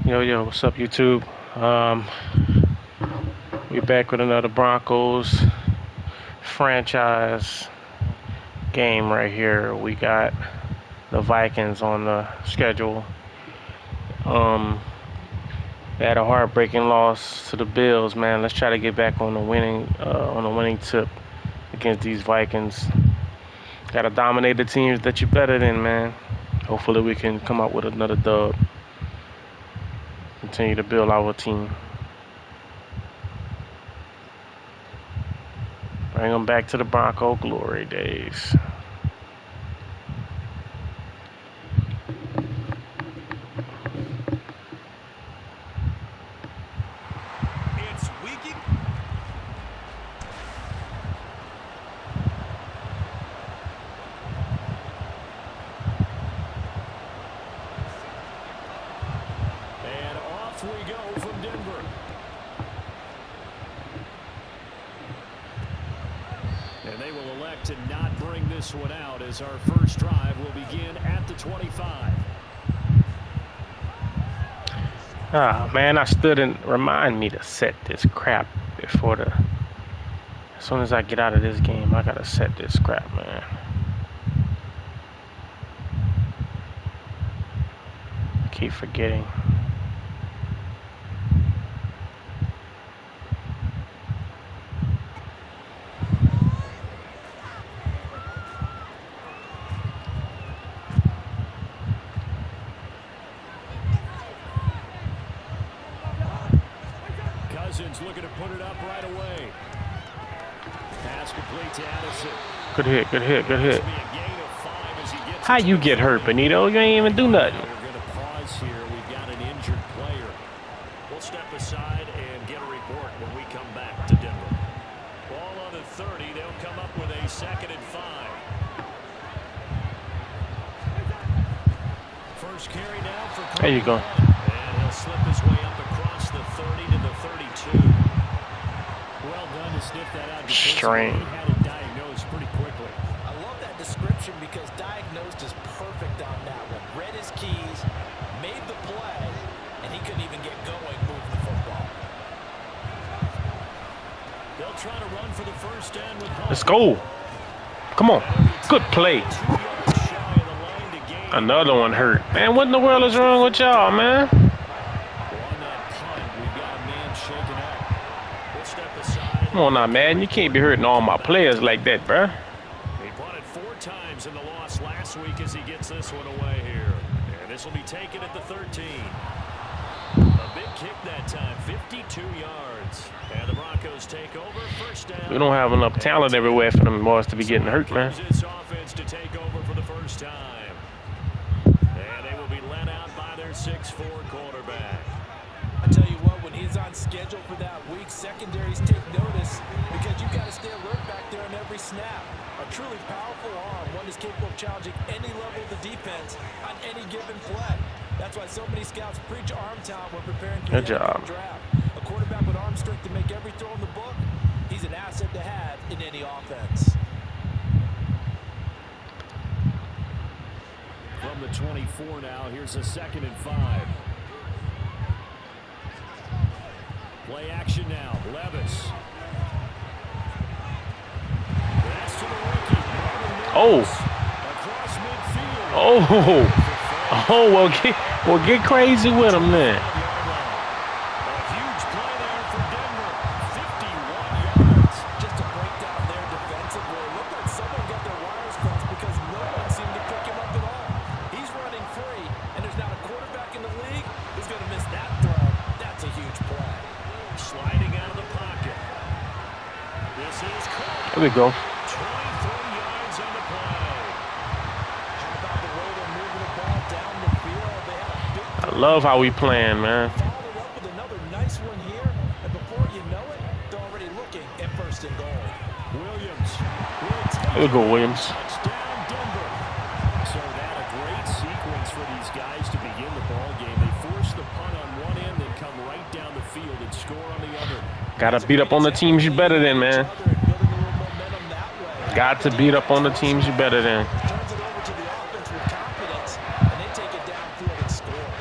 Yo, what's up, YouTube? We back with another Broncos franchise game right here. We got the Vikings on the schedule. They had a heartbreaking loss to the Bills, man. Let's try to get back on the winning tip against these Vikings. Gotta dominate the teams that you're better than, man. Hopefully we can come up with another dub. Continue to build our team. Bring them back to the Bronco glory days. We go from Denver. And they will elect to not bring this one out as our first drive will begin at the 25. Ah, man, I stood and remind me to set this crap before the... As soon as I get out of this game, I gotta set this crap, man. I keep forgetting. Looking to put it up right away. Pass complete to Addison. Good hit. How you get hurt, Benito? You ain't even do nothing. We're going to pause here. We've got an injured player. We'll step aside and get a report when we come back to Denver. Ball on the 30. They'll come up with a 2nd and 5. First carry now for There you go. And he'll slip his way up across the 30 to the 32. Well done to sniff that out. Strain. He had it diagnosed pretty quickly. I love that description because diagnosed is perfect on that one. Read his keys, made the play, and he couldn't even get going moving the football. They'll try to run for the first down with Let's go. Come on. Good play. Another one hurt. Man, what in the world is wrong with y'all, man? Come on now, man. You can't be hurting all my players like that, bruh. He punted 4 times in the loss last week as he gets this one away here. And this will be taken at the 13. A big kick that time, 52 yards. And the Broncos take over, first down. We don't have enough talent everywhere for them boys to be getting hurt, man. This offense to take over for the first time. And they will be led out by their 6'4" quarterback. I tell you what, when he's on schedule for that week, secondaries take notice because you've got to stay alert back there on every snap. A truly powerful arm, one is capable of challenging any level of the defense on any given play. That's why so many scouts preach arm talent when preparing for the NFL draft. A quarterback with arm strength to make every throw in the book, he's an asset to have in any offense. From the 24 now, here's a 2nd and 5. Play action now. Levis. That's to the rookie. Oh. Across midfield. Oh, well, get crazy with him then. A huge play there for Denver. 51 yards. Just a breakdown there defensively. It looked like someone got their wires crossed because no one seemed to pick him up at all. He's running free, and there's not a quarterback in the league who's going to miss that throw. That's a huge play. Sliding out of the pocket. This is caught. Here we go. 23 yards on the play. How about the way they're moving the ball down the field? They had a big I love how we playing, man. followed up with another nice one here, and before you know it, they're already looking at 1st and goal. Williams. Here we go, Williams. Touchdown, Denver. So that a great sequence for these guys to begin the ball game. They force the punt on one end, then come right down the field and score on the other. Gotta beat up on the teams you better than, man. Got to beat up on the teams you better than. Turns it over to the offense with confidence, and they take it downfield and score.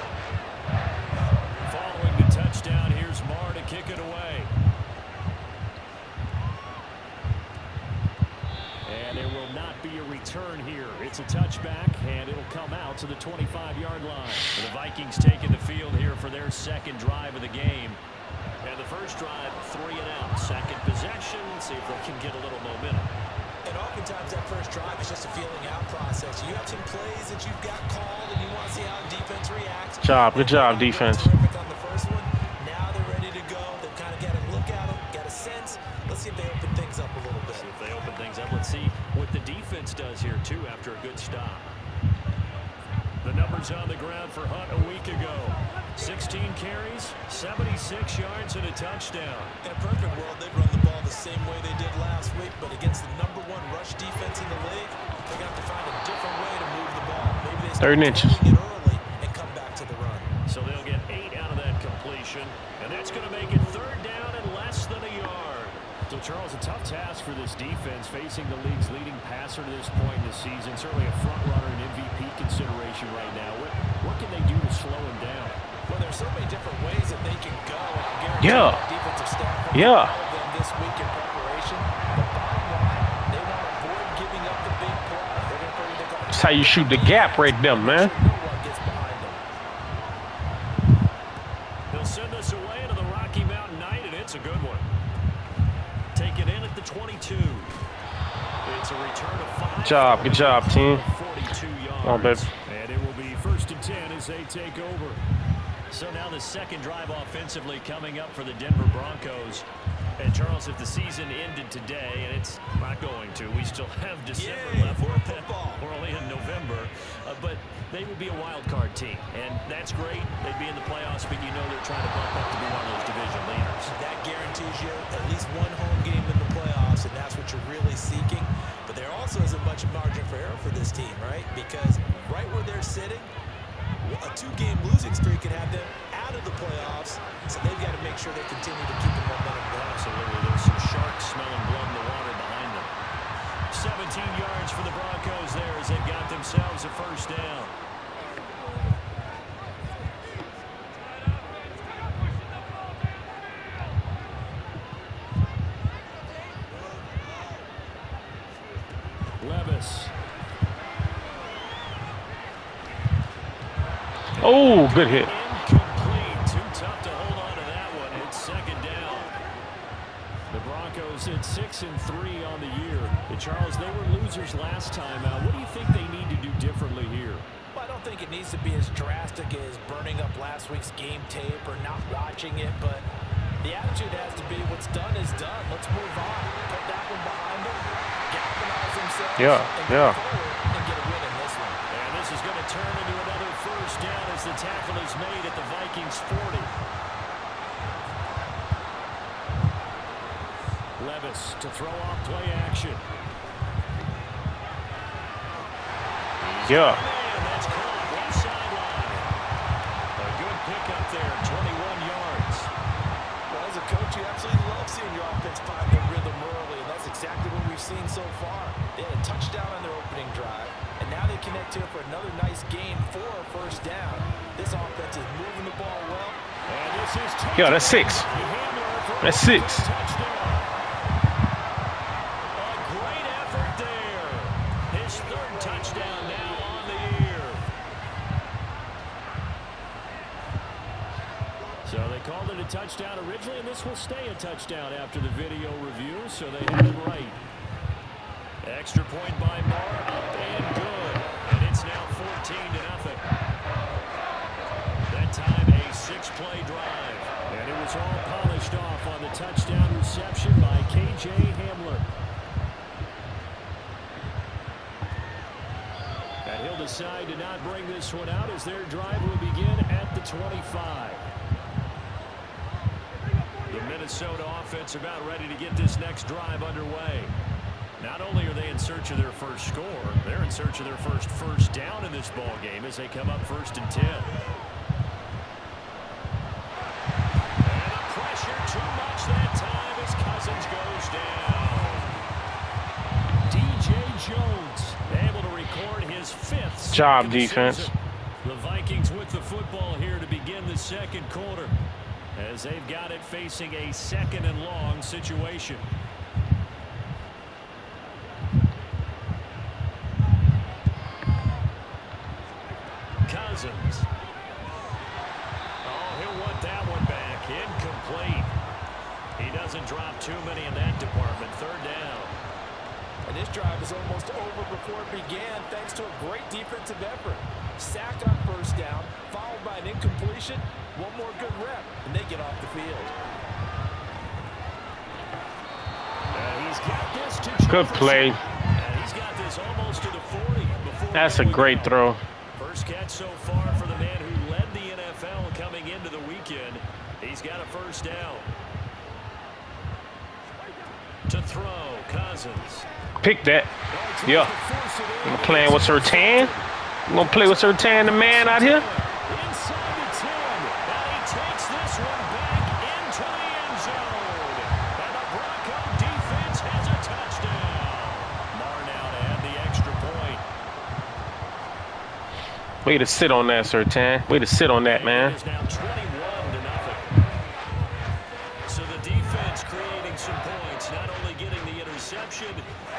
touchback, and it'll come out to the 25-yard line. The Vikings taking the field here for their second drive of the game. And the first drive, 3 and out. Second possession, see if they can get a little momentum. And oftentimes that first drive is just a feeling out process. You have some plays that you've got called, and you want to see how the defense reacts. Good job, defense. Terrific on the first one. Now they're ready to go. They've kind of got to look at them, got a sense. Let's see if they open things up a little bit. See if they open things up. Let's see what the defense does here, too, after a good stop. The numbers on the ground for Hunt a week ago. 16 carries, 76 yards, and a touchdown. In a perfect world, they'd run the ball the same way they did last week, but against the #1 rush defense in the league, they're going to have to find a different way to move the ball. Maybe they start throwing it early and come back to the run. So they'll get 8 out of that completion, and that's going to make it 3rd down and less than a yard. So, Charles, a tough task for this defense facing the league's leading passer to this point in the season. Certainly a front-runner and MVP consideration right now. What can they do to slow him down? Well, there's so many different ways that they can go. And defensive staff them this week in preparation. But bottom line, they want to avoid giving up the big play. They're going to put it on. That's how you shoot the gap right there, man. They'll send us away into the Rocky Mountain night, and it's a good one. Take it in at the 22. It's a return of 5. Good job, team. 42 yards. Come on, baby. And it will be 1st and 10 as they take over. So now the second drive offensively coming up for the Denver Broncos. And Charles, if the season ended today, and it's not going to, we still have December left. We're only in November, but they would be a wild card team, and that's great. They'd be in the playoffs, but you know they're trying to bump up to be one of those division leaders. That guarantees you at least one home game in the playoffs, and that's what you're really seeking. But there also isn't much margin for error for this team, right? Because right where they're sitting, a 2-game losing streak could have them out of the playoffs, so they've got to make sure they continue to keep the momentum going. Absolutely. There's some sharks smelling blood in the water behind them. 17 yards for the Broncos there as they've got themselves a first down. Levis. Oh, good hit. Incomplete. Too tough to hold on to that one. It's 2nd down. The Broncos at 6-3 on the year. And Charles, they were losers last time out. What do you think they need to do differently here? Well, I don't think it needs to be as drastic as burning up last week's game tape or not watching it, but the attitude has to be what's done is done. Let's move on. Put that one behind them. Galvanize themselves. And get a win in this one. And this is going to turn into another first down as the tackle is made at the Vikings 40. Levis to throw off play action. That's caught left sideline. A good pickup there, 21 yards. Well, as a coach, you absolutely love seeing your offense find the rhythm early, and that's exactly what we've seen so far. They had a touchdown on their opening drive, and now they connect here for another nice gain for a first down. This offense is moving the ball well. And this is that's 6. That's 6. A great effort there. His 3rd touchdown now on the year. So they called it a touchdown originally, and this will stay a touchdown after the video review, so they had it right. Extra point by Moore, up and good. And it's now 14-0. That time a 6-play drive. And it was all polished off on the touchdown reception by K.J. Hamler. And he'll decide to not bring this one out as their drive will begin at the 25. The Minnesota offense about ready to get this next drive underway. Not only are they in search of their first score, they're in search of their first down in this ball game as they come up 1st and 10. And the pressure too much that time as Cousins goes down. DJ Jones able to record his 5th. Job, defense. The Vikings with the football here to begin the second quarter as they've got it facing a 2nd and long situation. was almost over before it began thanks to a great defensive effort. Sack on first down, followed by an incompletion. One more good rep, and they get off the field. He's got this to Good play. And he's got this almost to the 40. That's a great throw. First catch so far for the man who led the NFL coming into the weekend. He's got a first down. To throw, Cousins. Pick that. Yeah. I'm playing with Surtain. I'm going to play with Surtain, the man out here. Inside the 10. And he takes this one back into the end zone. And the Bronco defense has a touchdown. Marr now to add the extra point. Way to sit on that, Surtain. Way to sit on that, man. It is now 21-0. So the defense creating some points, not only getting the interception,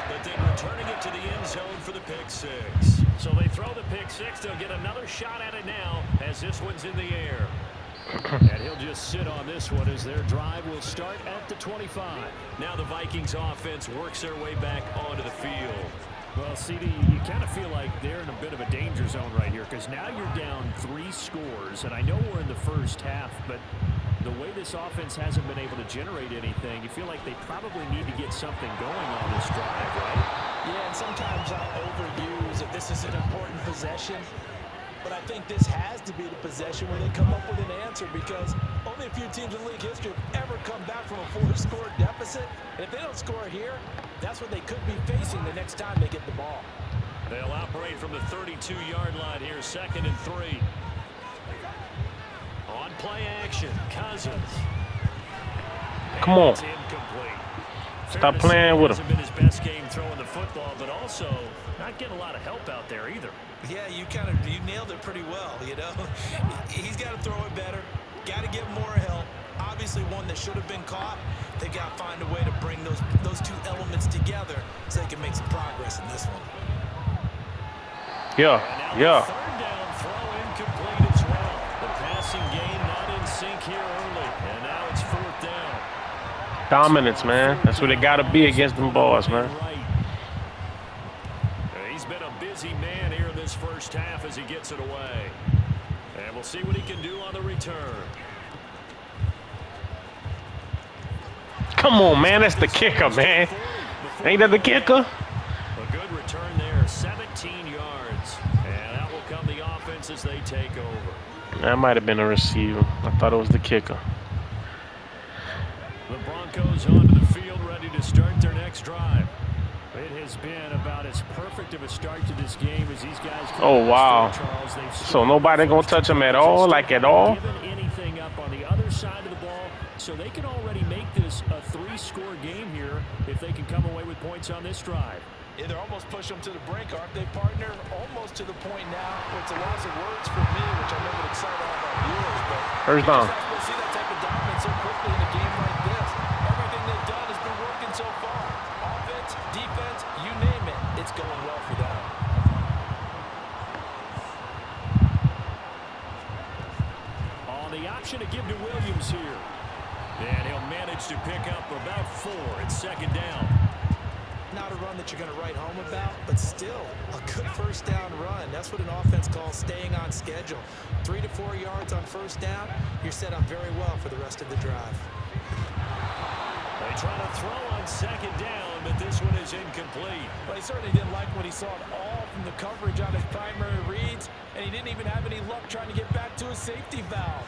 but then returning it to the end zone for the pick six. So they throw the pick six. They'll get another shot at it now as this one's in the air. And he'll just sit on this one as their drive will start at the 25. Now the Vikings offense works their way back onto the field. Well, CD, you kind of feel like they're in a bit of a danger zone right here because now you're down 3 scores. And I know we're in the first half, but the way this offense hasn't been able to generate anything, you feel like they probably need to get something going on this drive, right? Yeah, and sometimes I'll overuse that this is an important possession. But I think this has to be the possession where they come up with an answer because only a few teams in league history have ever come back from a 4-score deficit. And if they don't score here, that's what they could be facing the next time they get the ball. They'll operate from the 32-yard line here, 2nd and 3. On play action, Cousins. Come on. It's incomplete. Stop playing with him. Hasn't been his best game throwing the football, but also not getting a lot of help out there either. Yeah, you nailed it pretty well, you know. He's got to throw it better. Got to get more help. Obviously one that should have been caught. They got to find a way to bring those two elements together so they can make some progress in this one. Yeah, yeah. Third down throw incomplete as well. The passing game not in sync here early, and now it's 4th down. Dominance, man. That's what it got to be against them boys, man. He's been a busy man here in this first half as he gets it away. And we'll see what he can do on the return. Come on, man. That's the kicker, man. Ain't that the kicker? A good return there, 17 yards. And out will come the offense as they take over. That might have been a receiver. I thought it was the kicker. The Broncos onto the field, ready to start their next drive. It has been about as perfect of a start to this game as these guys. Oh, wow. So nobody going to touch him at all, like at all? Given anything up on the other side of the ball, so they can already make this a 3-score game here if they can come away with points on this drive. Yeah, they're almost pushing them to the brink, aren't they, partner? Almost to the point now where it's a loss of words for me, which I know would excite all of our viewers. But first down. We'll see that type of dominance so quickly in a game like this. Everything they've done has been working so far. Offense, defense, you name it, it's going well for them. On the option to give to Williams here. And he'll manage to pick up about 4. It's 2nd down. Not a run that you're going to write home about, but still a good first down run. That's what an offense calls staying on schedule. 3 to 4 yards on first down, you're set up very well for the rest of the drive. They try to throw on 2nd down, but this one is incomplete. But he certainly didn't like what he saw at all from the coverage on his primary reads, and he didn't even have any luck trying to get back to his safety valve.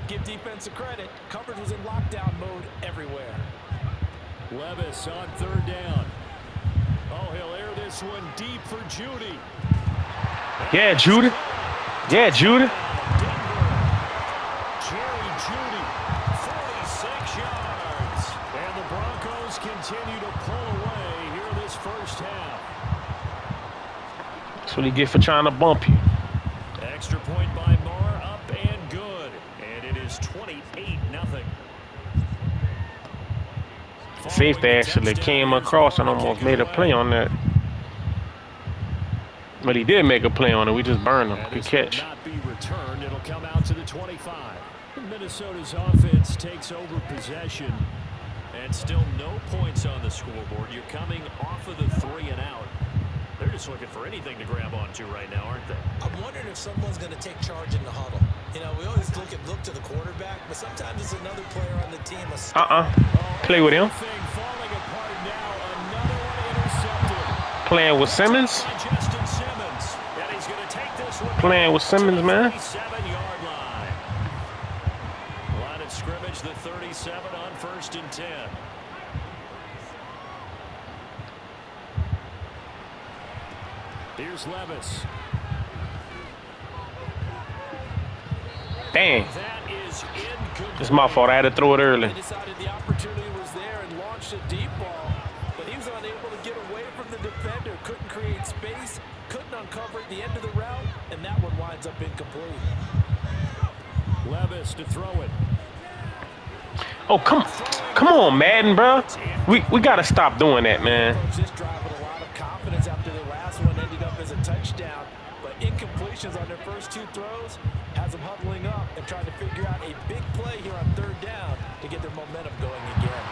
Give defense a credit. Coverage was in lockdown mode everywhere. Levis on 3rd down. Oh, he'll air this one deep for Judy. Yeah, Judy. Yeah, Judy. Jerry Judy, 46 yards. And the Broncos continue to pull away here this first half. That's what you get for trying to bump you. Extra point by Marr, up and good. And it is 28-0. Safety actually came across and almost made a play on that. But he did make a play on it. We just burned him. Good catch. Not be returned. It'll come out to the 25. Minnesota's offense takes over possession. And still no points on the scoreboard. You're coming off of the 3 and out. just looking for anything to grab onto right now, aren't they? I'm wondering if someone's going to take charge in the huddle. You know, we always look to the quarterback, but sometimes it's another player on the team. Play with him. Falling apart now. Another one intercepted. Playing with Simmons. Justin Simmons. And he's going to take this one. Playing with Simmons, man. 37-yard line. Line of scrimmage, the 37 on 1st and 10. Here's Levis. Dang. That is incomplete. It's my fault. I had to throw it early. He decided the opportunity was there and launched a deep ball, but he was unable to get away from the defender. Couldn't create space, couldn't uncover at the end of the route, and that one winds up incomplete. Levis to throw it. Oh, come on, Madden, bro. We gotta stop doing that, man. This drive with a lot of confidence after the last one ended up as a touchdown, but incompletions on their first 2 throws has them huddling up and trying to figure out a big play here on 3rd down to get their momentum going again.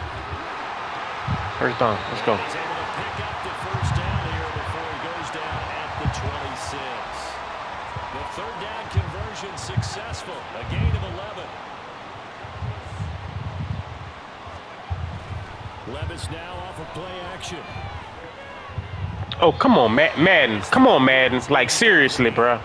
First down. Let's go. He's able to pick up the first down here before he goes down at the 26. The 3rd down conversion successful. A gain of 11. Levis now off of play action. Oh, come on, Madden. Come on, Madden. Like, seriously, bro.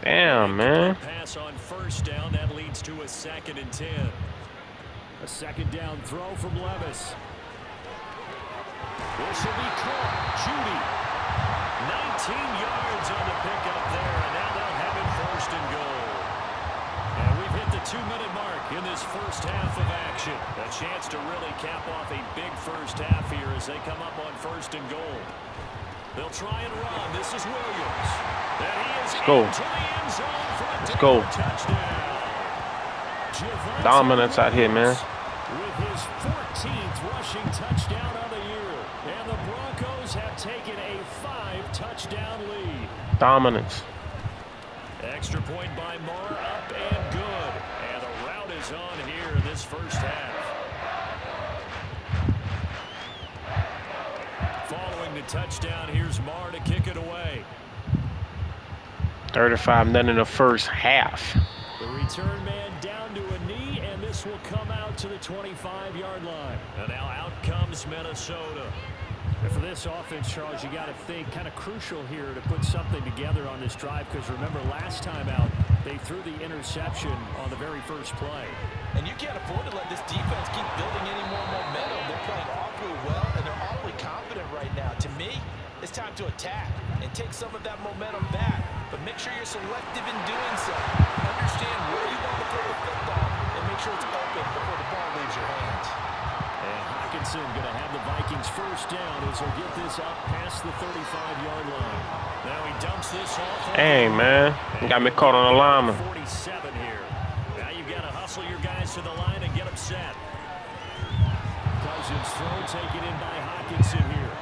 Damn, man. Pass on 1st down. That leads to a 2nd and 10. A 2nd down throw from Levis. This will be caught. Judy. 19 yards on the pickup there, and now they'll have it 1st and goal. And we've hit the 2-minute mark in this first half of action. A chance to really cap off a big first half here as they come up on 1st and goal. They'll try and run. This is Williams. And he is Let's go. into the end zone for a Let's go. touchdown. Dominance out here, man. With his 14th rushing touchdown of the year. And the Broncos have taken a 5-touchdown lead. Dominance. Extra point by Moore, up and good. And the route is on here in this first half. Following the touchdown, here's Moore to kick it away. 35-0 in the first half. The return man down to a knee, and this will come out to the 25-yard line. And now out comes Minnesota. And for this offense, Charles, you got to think kind of crucial here to put something together on this drive, because remember last time out they threw the interception on the very first play. And you can't afford to let this defense keep building any more momentum. They're playing awfully well, and they're awfully confident right now. To me, it's time to attack and take some of that momentum back, but make sure you're selective in doing so. Understand where you want to throw the football and make sure it's open before the ball leaves your hands. And Hockenson going to have the Vikings first down as he'll get this up past the 35-yard line. Now he dumps this off. Dang, man. You got me caught on the lineman. 47 here. Now you've got to hustle your guys to the line and get them set. Cousins throw taken in by Hockenson here.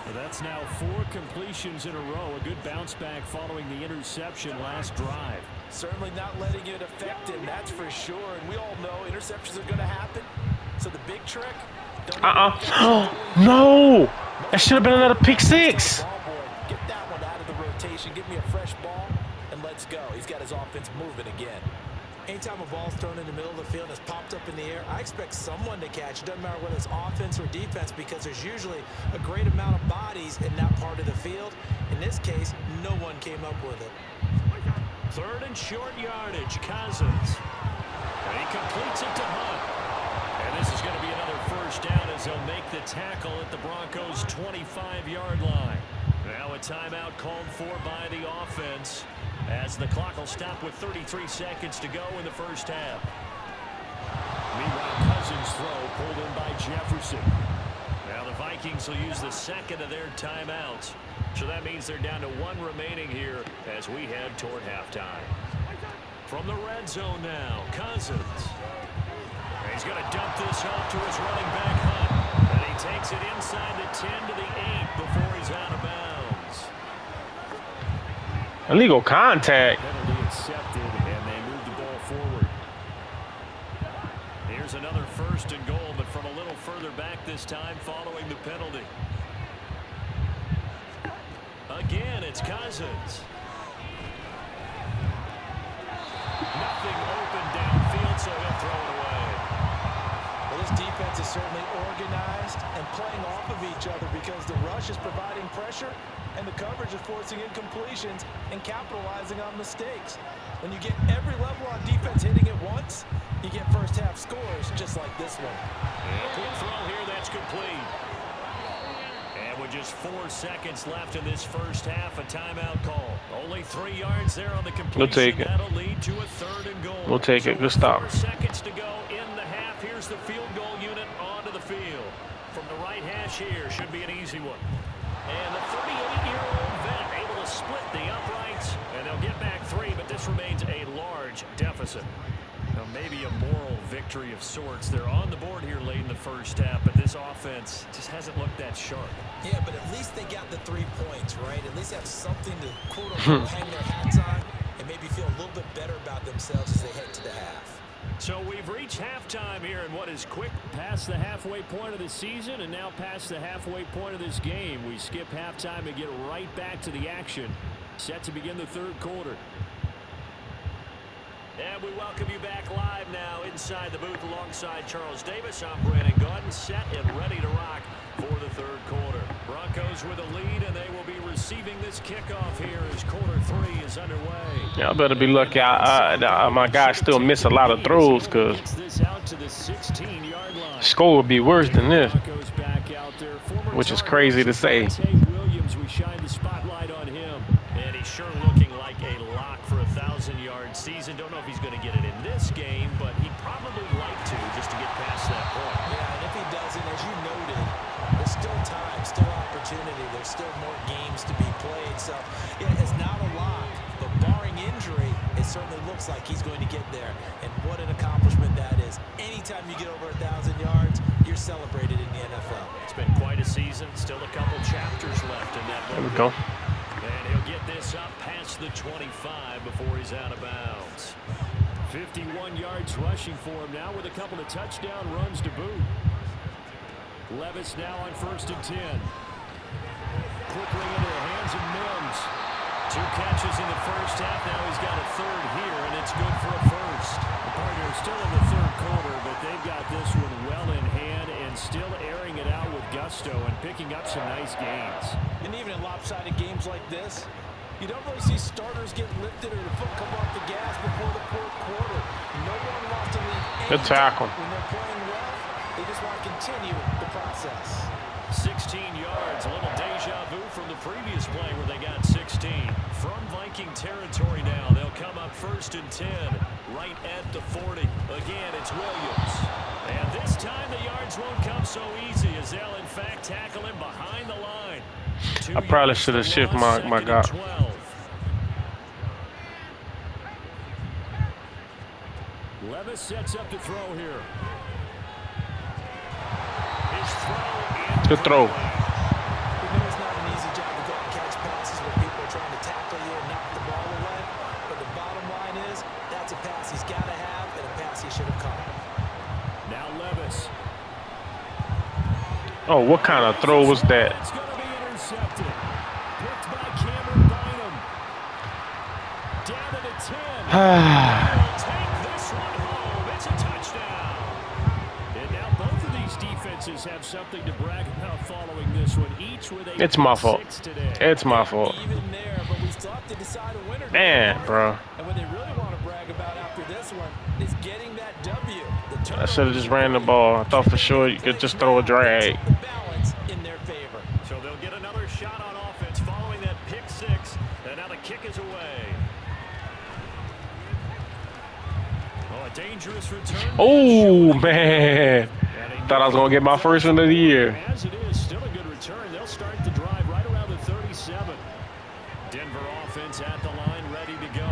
Well, that's now 4 completions in a row. A good bounce back following the interception last drive. Certainly not letting it affect him, that's for sure. And we all know interceptions are going to happen. So the big trick. No. That should have been another pick 6. Get that one out of the rotation. Give me a fresh ball, and let's go. He's got his offense moving again. Anytime a ball's thrown in the middle of the field and it's popped up in the air, I expect someone to catch. It doesn't matter whether it's offense or defense, because there's usually a great amount of bodies in that part of the field. In this case, no one came up with it. 3rd and short yardage. Cousins. And he completes it to Hunt. And this is going to be another first down as they'll make the tackle at the Broncos' 25-yard line. Now a timeout called for by the offense as the clock will stop with 33 seconds to go in the first half. Meanwhile, Cousins' throw pulled in by Jefferson. Now the Vikings will use the second of their timeouts. So that means they're down to 1 remaining here as we head toward halftime. From the red zone now, Cousins. And he's going to dump this off to his running back, Hunt. And he takes it inside the 10 to the 8 before he's out of bounds. Illegal contact. Penalty accepted. this time following the penalty. Again, it's Cousins. Nothing open downfield, so he'll throw it away. Well, this defense is certainly organized and playing off of each other because the rush is providing pressure and the coverage is forcing incompletions and capitalizing on mistakes. When you get every level on defense hitting it once, you get first half scores just like this one. And quick throw here, that's complete. And with just 4 seconds left in this first half, a timeout call. Only 3 yards there on the completion. We'll take it. That'll lead to a 3rd and goal. We'll take it. Good stop. 4 seconds to go in the half. Here's the field goal unit onto the field. From the right hash here, should be an easy one. And the 38-year-old vet able to split the uprights, and they'll get back 3, but this remains a large deficit. Now, maybe a moral victory of sorts. They're on the board here late in the first half, but this offense just hasn't looked that sharp. Yeah, but at least they got the 3 points, right? At least have something to, quote-unquote, hang their hats on and maybe feel a little bit better about themselves as they head to the half. So we've reached halftime here in what is quick. Past the halfway point of the season and now past the halfway point of this game. We skip halftime and get right back to the action. Set to begin the 3rd quarter. And we welcome you back live now inside the booth alongside Charles Davis. I'm Brandon Gaudin, set and ready to rock for the 3rd quarter. Broncos with a lead, and they will be receiving this kickoff here as quarter 3 is underway. Y'all better be lucky. My guys still miss a lot of throws because score would be worse than this, which is crazy to say. We shine the spotlight on him. And he's sure looking like a lock for a 1,000-yard season. Don't know if he's going to get it in this game, but he'd probably like to just to get past that point. Yeah, and if he doesn't, as you noted, there's still time, still opportunity. There's still more games to be played. So, yeah, it's not a lock, but barring injury, it certainly looks like he's going to get there. And what an accomplishment that is. Anytime you get over 1,000 yards, you're celebrated in the NFL. It's been quite a season. Still a couple chapters left in that. There we go. And he'll get this up past the 25 before he's out of bounds. 51 yards rushing for him now with a couple of touchdown runs to boot. Levis now on 1st and 10. Quickly into the hands of Mims. 2 catches in the first half. Now he's got a 3rd here, and it's good for a 1st. The partner still in the 3rd quarter, but they've got this one well in hand and still airing it out with gusto and picking up some nice gains. And even in lopsided games like this, you don't really see starters get lifted or the foot come off the gas before the 4th quarter. No one wants to leave any Good tackle. when they're playing well. They just want to continue the process. 16 yards, a little deja vu from the previous play where they got 16. From Viking territory now, they'll come up 1st and 10, right at the 40. Again, it's Williams. And this time the yards won't come so easy as they'll in fact tackle him behind the line. I probably should have shifted my guy. Levis sets up to throw here. His throw. Good throw. We know it's not an easy job to go and catch passes where people are trying to tackle you and knock the ball away. But the bottom line is, that's a pass he's got to have and a pass he should have caught. Now Levis. Oh, what kind of throw was that? It's going to be intercepted. Picked by Cameron Bynum. Down to the 10. Take this one home. It's a touchdown. And now both of these defenses have something to brag about following this one. Each with a It's my fault. today. It's my fault. Even there, but we still have to decide a winner. Man, bro. And what they really want to brag about after this one is getting that W. I should have just ran the ball. I thought for sure you could just throw a drag. The balance in their favor. So they'll get another shot on offense following that pick 6. And now the kick is away. Oh, a dangerous return. Oh, man. Thought I was going to get my first one of the year. As it is, still a good return. They'll start the drive right around the 37. Denver offense at the line, ready to go.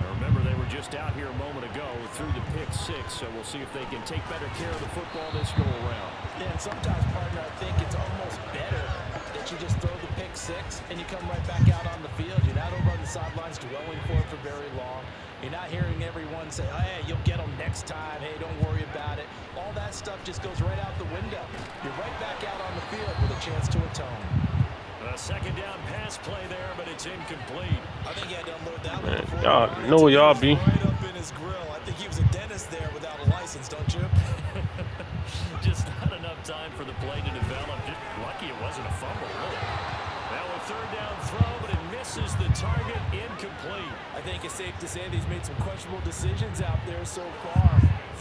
Now remember, they were just out here a moment ago through the pick 6, so we'll see if they can take better care of the football this go around. Yeah, and sometimes, partner, I think it's almost better that you just throw the pick pick six, and you come right back out on the field. You're not over on the sidelines dwelling for it for very long. You're not hearing everyone say, hey, you'll get them next time. Hey, don't worry about it. All that stuff just goes right out the window. You're right back out on the field with a chance to atone. A second down pass play there, but it's incomplete. I think he had to unload that one before. Y'all know y'all be. Right up in his grill. I think he was a dentist there without a license, don't you? Just not enough time for the play to develop. Just lucky it wasn't a fumble, really. Now a third down throw, but it misses the target, incomplete. I think it's safe to say that he's made some questionable decisions out there so far.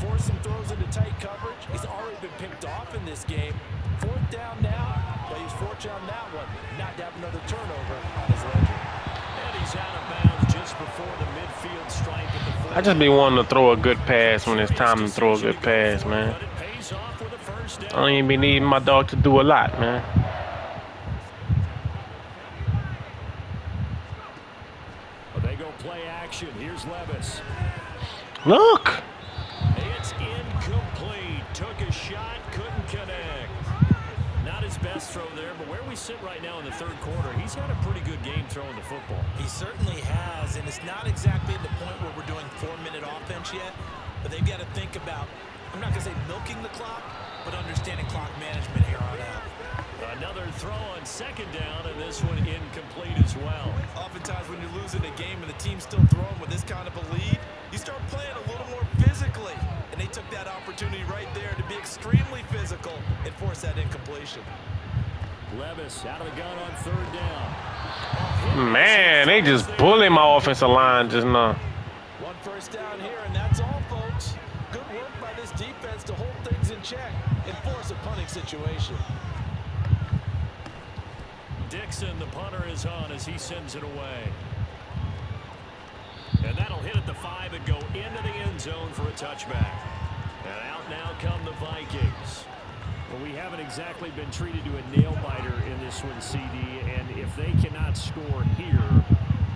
Forced some throws into tight coverage. He's already been picked off in this game. Fourth down now, but he's fortunate on that one. Not to have another turnover on his ledger. And he's out of bounds just before the midfield stripe at the 40. I just be wanting to throw a good pass when it's time to throw a good pass, man. I don't even be needing my dog to do a lot, man. Well, they go play action. Here's Levis. Look. It's incomplete. Took a shot, couldn't connect. Not his best throw there, but where we sit right now in the third quarter, he's had a pretty good game throwing the football. He certainly has, and it's not exactly the point where we're doing 4-minute offense yet, but they've got to think about, I'm not going to say milking the clock, but understanding clock management here on out. Another throw on second down, and this one incomplete as well. Oftentimes when you're losing a game and the team's still throwing with this kind of a lead, you start playing a little more physically. And they took that opportunity right there to be extremely physical and force that incompletion. Levis out of the gun on third down. Man, they just bully my offensive line just now. One first down here, and that's all, folks. Good work by this defense to hold things in check and force a punting situation. Dixon, the punter, is on as he sends it away. And that'll hit at the 5 and go into the end zone for a touchback. And out now come the Vikings. Well, we haven't exactly been treated to a nail-biter in this one, CD, and if they cannot score here,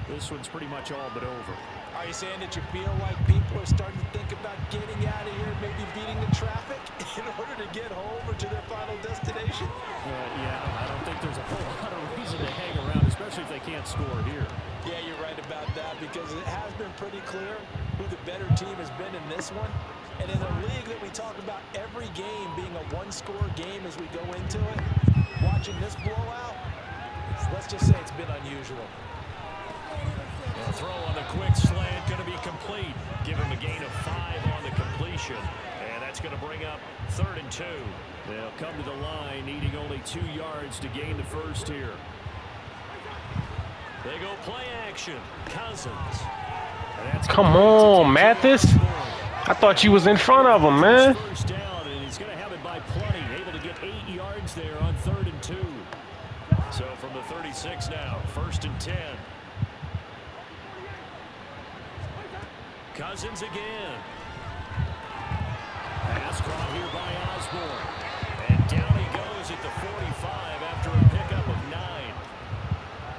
this one's pretty much all but over. Are you saying that you feel like people are starting to think about getting out of here, maybe beating the traffic in order to get home or to their final destination? Yeah, I don't think there's a whole lot of reason to hang around, especially if they can't score here. Yeah, you're right about that, because it has been pretty clear who the better team has been in this one. And in a league that we talk about every game being a one-score game as we go into it, watching this blowout, let's just say it's been unusual. And a throw on the quick slant going to be complete. Give him a gain of 5 on the completion. And that's going to bring up 3rd and 2. They'll come to the line, needing only 2 yards to gain the first here. They go play action. Cousins. Come on, Mathis. I thought you was in front of him, man. First down, and he's going to have it by plenty. Able to get 8 yards there on 3rd and 2. So from the 36 now, 1st and 10. Cousins again. Pass caught here by Osborne. And down he goes at the 45 after a pickup of 9.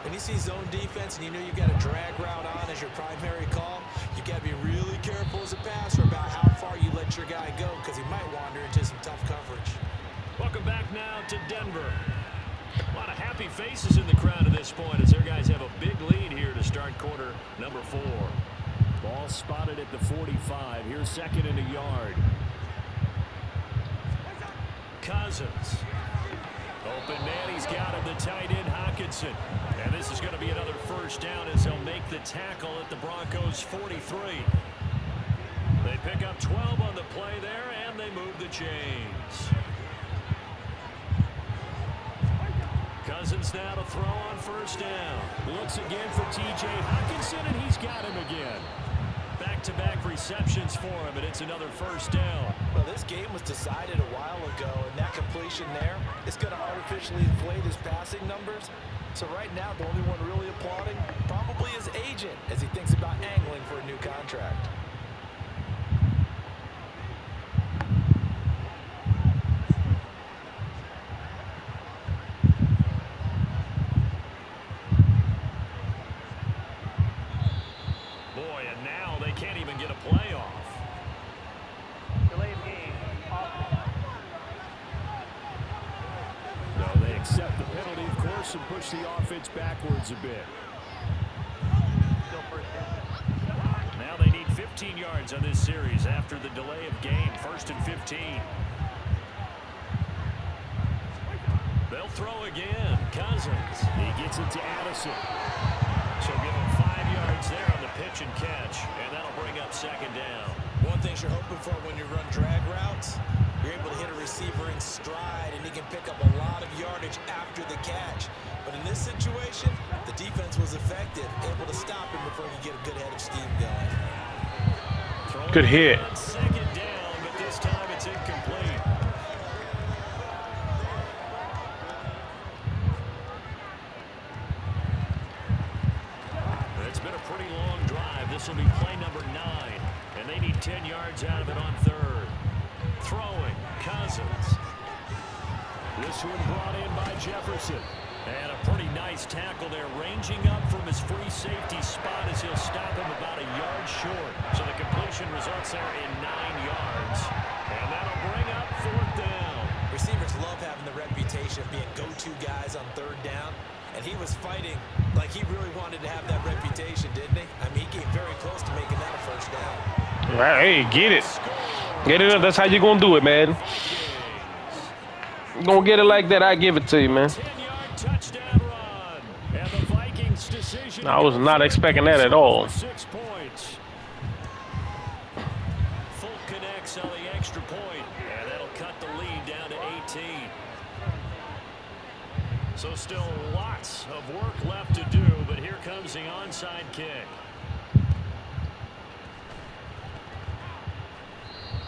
When you see zone defense and you know you've got a drag route on as your primary call, you got to be really careful as a passer about how far you let your guy go, because he might wander into some tough coverage. Welcome back now to Denver. A lot of happy faces in the crowd at this point as their guys have a big lead here to start quarter number 4. Ball spotted at the 45. Here's 2nd and a yard. Cousins. Open man, he's got him, the tight end Hockenson. And this is going to be another first down as they'll make the tackle at the Broncos 43. They pick up 12 on the play there, and they move the chains. Cousins now to throw on first down. Looks again for T.J. Hockenson, and he's got him again. Back-to-back receptions for him, and it's another first down. Well, this game was decided a while ago, and that completion there is going to artificially inflate his passing numbers. So right now, the only one really applauding probably his agent as he thinks about angling for a new contract. Boy, and now they can't even get a play off. No, they accept the penalty, of course, close and push the offense backwards a bit. Now they need 15 yards on this series after the delay of game. 1st and 15. They'll throw again. Cousins. He gets it to Addison. So give him 5 yards there on the pitch and catch, and that'll bring up 2nd down. One thing you're hoping for when you run drag routes, you're able to hit a receiver in stride, and he can pick up a lot of yardage after the catch. But in this situation, the defense was effective, able to stop him before he get a good head of steam going. Good hit. 2nd down, but this time it's incomplete. It's been a pretty long drive. This will be play number 9, and they need 10 yards out of it on 3rd. Throwing, Cousins. This one brought in by Jefferson. And a pretty nice tackle there, ranging up from his free safety spot as he'll stop him about a yard short. So the completion results there in 9 yards. And that'll bring up 4th down. Receivers love having the reputation of being go-to guys on 3rd down. And he was fighting like he really wanted to have that reputation, didn't he? I mean, he came very close to making that a 1st down. Right, hey, get it. Get it up. That's how you going to do it, man. You going to get it like that, I give it to you, man. Touchdown run. And the Vikings decision. I was not expecting that at all. 6 points. Full connects on the extra point, and that'll cut the lead down to 18. So still lots of work left to do, but here comes the onside kick.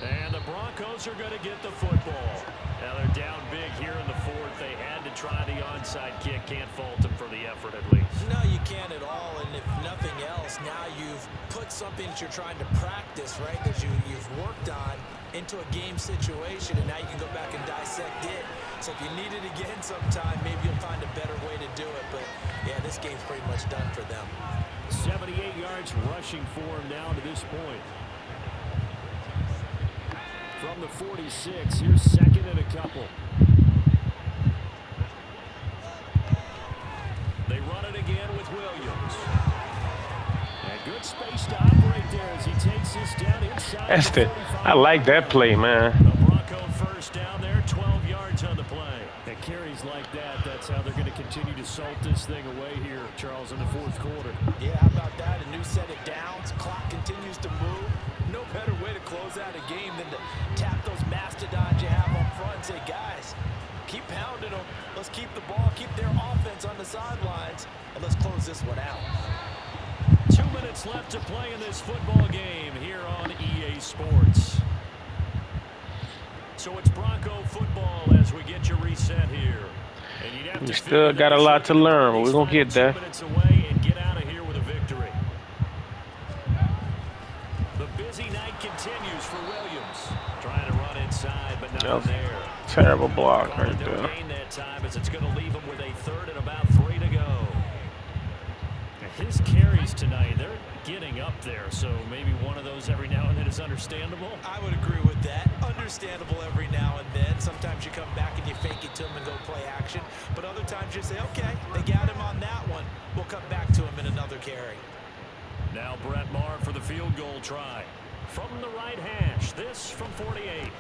And the Broncos are going to get the football. Now they're down big here in the 4th. They had to try the onside kick. Can't fault them for the effort at least. No, you can't at all. And if nothing else, now you've put something that you're trying to practice, right, that you've worked on into a game situation, and now you can go back and dissect it. So if you need it again sometime, maybe you'll find a better way to do it. But, yeah, this game's pretty much done for them. 78 yards rushing for him now to this point. From the 46, here's 2nd and a couple. They run it again with Williams. And good space to operate there as he takes this down inside. That's the, I like that play, man. The Bronco 1st down there, 12 yards on the play. And carries like that, that's how they're going to continue to salt this thing away here, Charles, in the 4th quarter. Yeah, how about that? A new set of downs. Clock continues to move. No better way to close out a game than to tap those mastodons you have up front and say, guys, keep pounding them. Let's keep the ball, keep their offense on the sidelines, and let's close this one out. 2 minutes left to play in this football game here on EA Sports. So it's Bronco football as we get you reset here. And you'd have We to still got a lot to learn, but we're going to get there. 2 minutes away and get out of here with a victory. The busy night continues for Williams. Trying to run inside, but not there. Terrible block right They'll there. gain that time as it's going to leave him with a 3rd and about 3 to go. His carries tonight, they're getting up there, so maybe one of those every now and then is understandable. I would agree with that. Understandable every now and then. Sometimes you come back and you fake it to him and go play action. But other times you say, okay, they got him on that one. We'll come back to him in another carry. Now Brett Maher for the field goal try. From the right hash, this from 48.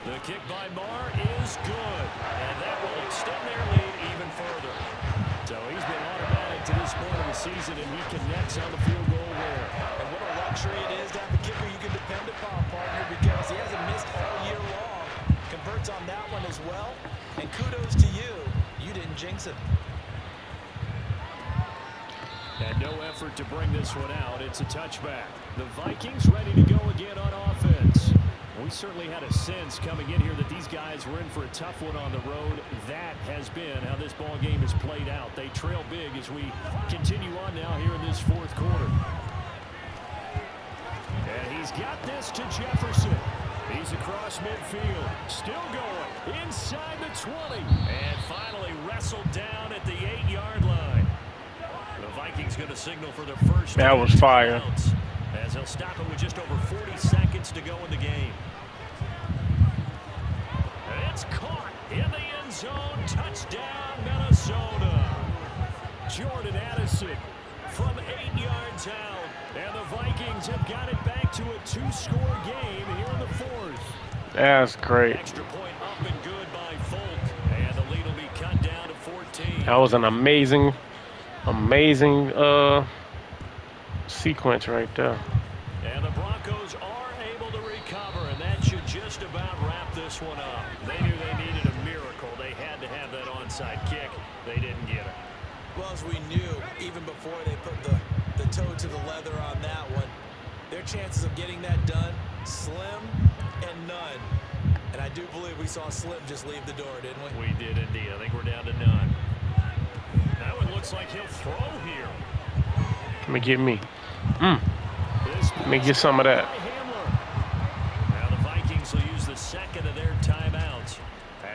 The kick by Maher is good, and that will extend their lead even further. So he's been automatic to this point of the season, and he connects on the field goal there. And what a luxury it is to have a kicker you can depend upon, partner, because he hasn't missed all year long. Converts on that one as well. And kudos to you. You didn't jinx him. And no effort to bring this one out. It's a touchback. The Vikings ready to go again on offense. We certainly had a sense coming in here that these guys were in for a tough one on the road. That has been how this ball game has played out. They trail big as we continue on now here in this 4th quarter. And he's got this to Jefferson. He's across midfield. Still going inside the 20. And finally wrestled down at the 8-yard line. The Vikings going to signal for their first. That was fire. As they'll stop it with just over 40 seconds to go in the game. It's caught in the end zone. Touchdown, Minnesota. Minnesota. Jordan Addison from 8 yards out. And the Vikings have got it back to a 2-score game here in the fourth. That's great. Extra point up and good by Folk. And the lead will be cut down to 14. That was an amazing sequence right there. And the Broncos are able to recover, and that should just about wrap this one up. They knew they needed a miracle. They had to have that onside kick. They didn't get it. Well, as we knew, even before they put the toe to the leather on that one, their chances of getting that done, slim and none. And I do believe we saw Slim just leave the door, didn't we? We did indeed. I think we're down to none. Now it looks like he'll throw here. Let me get me. Let me get some of that. Now the Vikings will use the second of their timeouts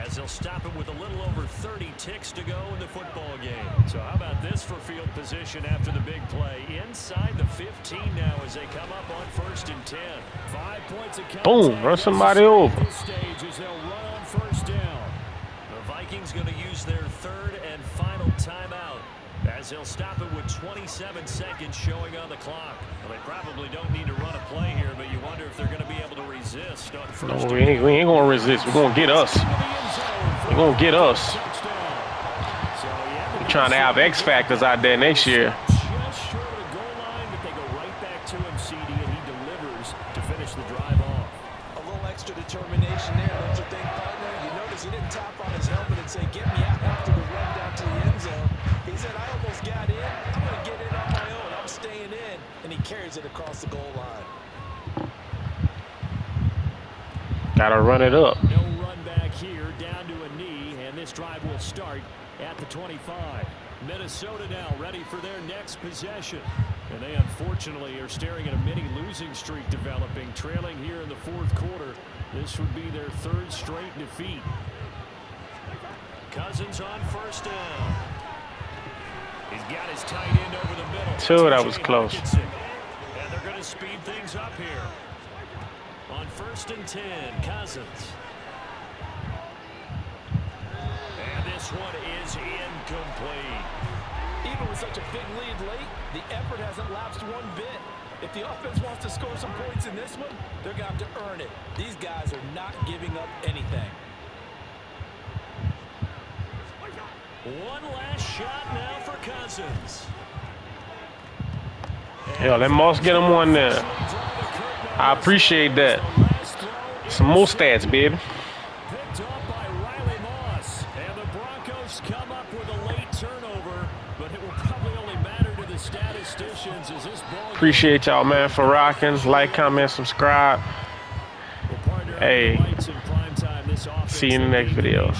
as they'll stop it with a little over 30 ticks to go in the football game. So how about this for field position after the big play? Inside the 15 now as they come up on 1st and 10. 5 points of contact. Boom, run somebody over. This stage as they'll run on 1st down. The Vikings going to use their 3rd and final timeout as they'll stop it with 27 seconds showing on the clock. Well, they probably don't need to run a play here, but you wonder if they're going to be able to resist on 1st. No, we ain't going to resist. We're going to get us. They're going to get us. We're trying to have X Factors out there next year. Just short of the goal line, but they go right back to him, CD, and he delivers to finish the drive off. A little extra determination there, don't you think, partner? You notice he didn't tap on his helmet and say, get me out after the run down to the end zone. He said, I almost got in. I'm going to get in on my own. I'm staying in. And he carries it across the goal line. Gotta run it up. No run back here, down to a knee, and this drive will start at the 25. Minnesota now ready for their next possession. And they unfortunately are staring at a mini losing streak developing, trailing here in the 4th quarter. This would be their 3rd straight defeat. Cousins on 1st down. He's got his tight end over the middle. Two, that was close. And they're going to speed things up here. On 1st and 10, Cousins. And this one is incomplete. Even with such a big lead late, the effort hasn't lapsed one bit. If the offense wants to score some points in this one, they're going to have to earn it. These guys are not giving up anything. One last shot now for Cousins. Hell, let Moss get him one there. I appreciate that. Some more stats, baby. Picked up by Riley Moss. And the Broncos come up with a late turnover, but it will probably only matter to the statisticians as this ball. Appreciate y'all, man, for rocking. Like, comment, subscribe. Hey, see you in the next video.